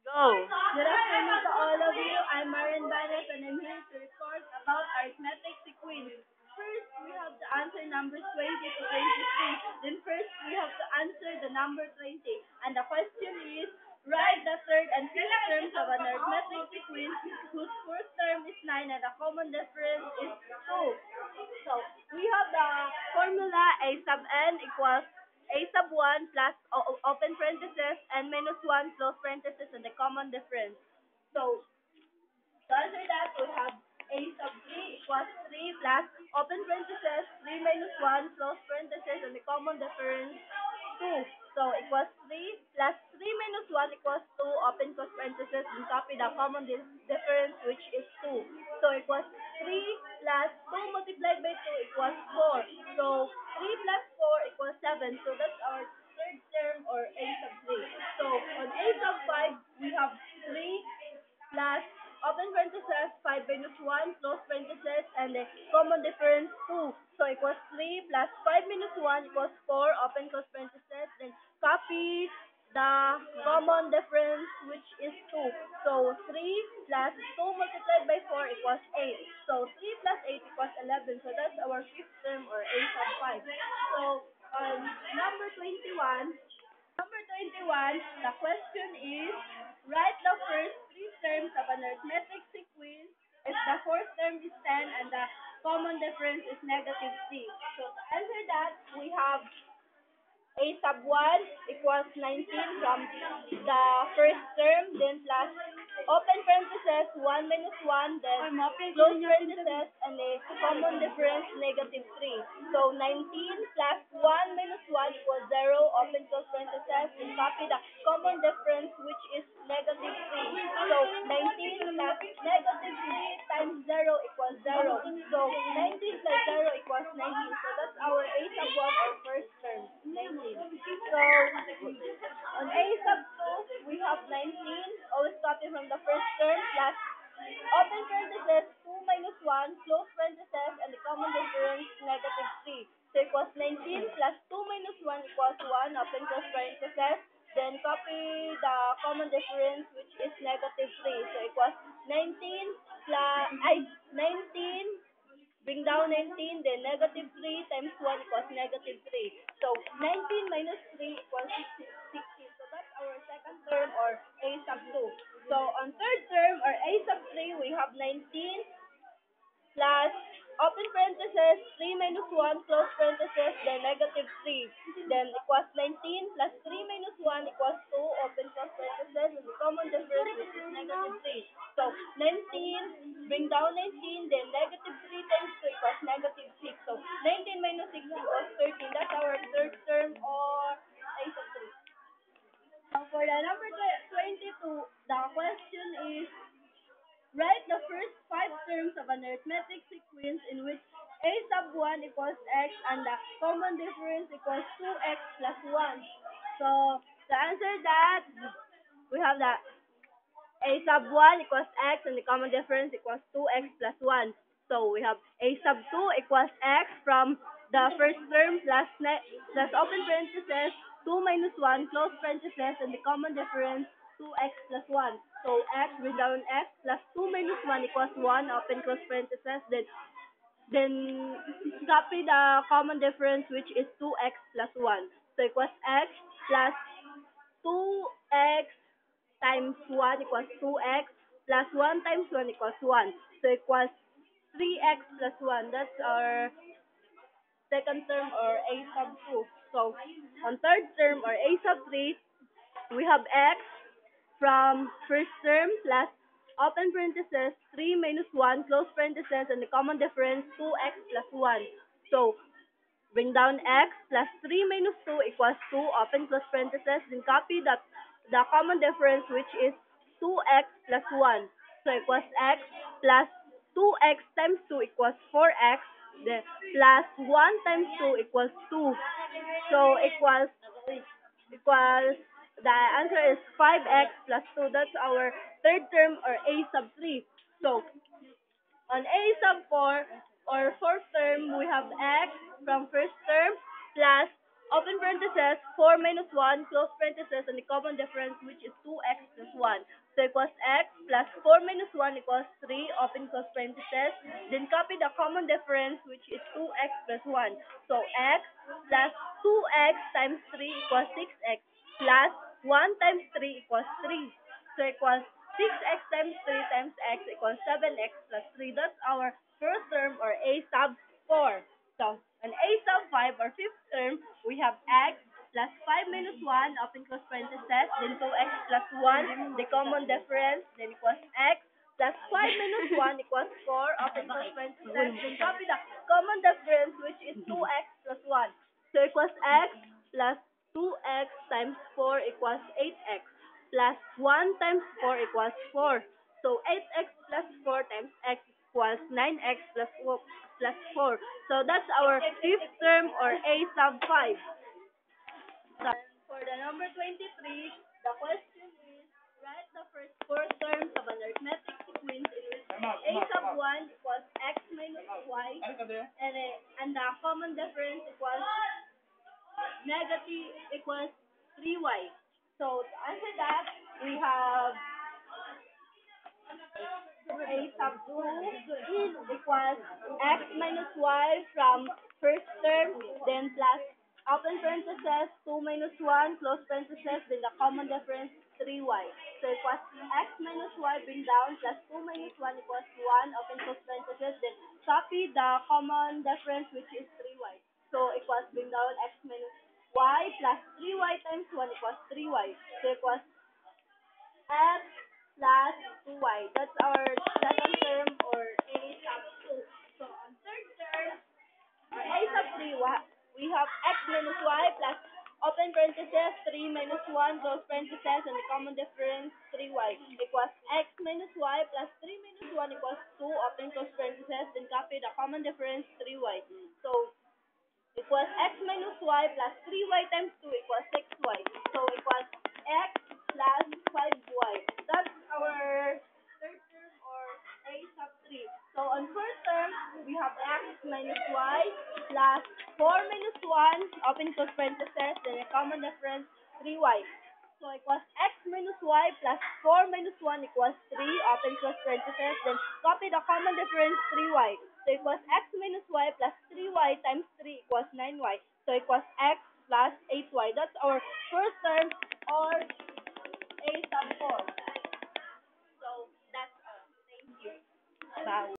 Go. Good afternoon to all of you. I'm Marian Banes and I'm here to report about arithmetic sequence. First, we have to answer numbers 20 to 23. Then first, we have to answer the number 20. And the question is, write the third and fifth terms of an arithmetic sequence whose first term is 9 and the common difference is 2. So, we have the formula a sub n equals a sub 1 plus open parenthesis and minus 1 close parenthesis and the common difference. So, to answer that, we have a sub 3 equals 3 plus open parenthesis 3 minus 1 close parenthesis and the common difference 2. So, equals 3 plus 3 minus 1 equals 2 open close parenthesis and copy the common difference which is 2. So, equals 3 plus 2 multiplied by 2 equals 4. So, 3 plus 4 equals 7. So, that's our third term or a sub 3. So, on a sub 5, we have 3 plus open parenthesis 5 minus 1 close parenthesis and the common difference 2. So equals 3 plus 5 minus 1 equals 4 open close parenthesis. Then copy the common difference which is 2. So 3 plus 2 multiplied by 4 equals 8. So 3 plus 8 equals 11. So that's our fifth term or a sub 5. So number 21. Number 21, the question is, write the first three terms of an arithmetic sequence if the fourth term is 10 and the common difference is negative 3. So to answer that, we have a sub 1 equals 19 from the first term, then plus open parenthesis 1 minus 1, then close parenthesis, and the common difference negative 3. So 19 plus 1 minus 1 equals 0, open close parenthesis, and copy the common difference which is negative 3. So 19 plus negative 3 times 0 equals 0. So 19 plus 0 equals 19. So that's our a sub 1 or first term. 19. So, on a sub 2, we have 19, always copy from the first term, plus open parenthesis, 2 minus 1, close parenthesis, and the common difference, negative 3. So, equals 19 plus 2 minus 1 equals 1, open close parenthesis, then copy the common difference, which is negative 3. So, equals 19 plus, 19 bring down 19, then negative 3 times 1 equals negative 3. So 19 minus 3 equals 16. So that's our second term or a sub 2. So on third term or a sub 3, we have 19 plus open parenthesis 3 minus 1 close parenthesis then negative 3 then equals 19 plus 3 minus 1 equals 2 open close parenthesis and the common difference which is negative 3. So 19 bring down 19 then negative 3 times 2 equals negative 6. So 19 minus 6 equals 13. That's our third term or a sub 3. Now for the number 22, the question is, write the first five terms of an arithmetic sequence in which a sub 1 equals x and the common difference equals 2x plus 1. So, to answer that, we have that a sub 1 equals x and the common difference equals 2x plus 1. So, we have a sub 2 equals x from the first term plus open parenthesis 2 minus 1 close parenthesis and the common difference 2x plus 1. So x bring down x plus 2 minus 1 equals 1 open close parenthesis then copy the common difference which is 2x plus 1. So equals x plus 2x times 1 equals 2x plus 1 times 1 equals 1. So equals 3x plus 1. That's our second term or a sub 2. So on third term or a sub 3, we have x from first term plus open parenthesis 3 minus 1 close parenthesis and the common difference 2x plus 1. So bring down x plus 3 minus 2 equals 2 open close parenthesis then copy the common difference which is 2x plus 1. So equals x plus 2x times 2 equals 4x then plus 1 times 2 equals 2. So equals the answer is 5x plus 2. That's our third term or a sub 3. So on a sub 4 or fourth term, we have x from first term plus open parentheses, 4 minus 1, close parentheses, and the common difference, which is 2x plus 1. So equals x plus 4 minus 1 equals 3, open close parentheses. Then copy the common difference, which is 2x plus 1. So x plus 2x times 3 equals 6x plus 1 times 3 equals 3. So equals 6x times 3 times x equals 7x plus 3. That's our first term, or a sub 4. So, an a sub 5, or fifth term, we have x plus 5 minus 1, open close parentheses, then 2x plus 1, the common difference, then equals x plus 5 minus 1 equals 4, open close parentheses, then copy the common difference, which is 2x plus 1. So, equals x plus 2x times 4 equals 8x plus 1 times 4 equals 4. So 8x plus 4 times x equals 9x plus 4 plus 4. So that's our fifth term, or a sub 5. So for the number 23, the question is, write the first four terms of an arithmetic sequence in which a sub 1 equals x minus y, and the common difference equals negative equals 3y. So to answer that, we have a sub 2 is equals x minus y from first term, then plus open parentheses 2 minus 1, close parentheses, then the common difference 3y. So equals x minus y bring down plus 2 minus 1 equals 1, open close parentheses, then copy the common difference, which is 3y. So equals bring down x minus y plus 3y times 1 equals 3y. So equals x plus 2y. That's our second term, or a sub 2. So on third term, or a sub 3, we have x minus y plus open parentheses 3 minus 1, close parentheses, and the common difference 3y equals x minus y plus 3 minus 1 equals 2, open close parentheses, then copy the common difference 3y. So equals x minus y plus 3y times 2 equals 6y. So equals x plus 5y. That's our third term, or a sub 3. So on first term, we have x minus y plus 4 minus 1, open close parentheses, then a common difference 3y. So equals x minus y plus 4 minus 1 equals 3, open close parentheses, then copy the common difference 3y. So equals x minus y plus 3y times 3 equals 9y. So equals x plus 8y. That's our first term,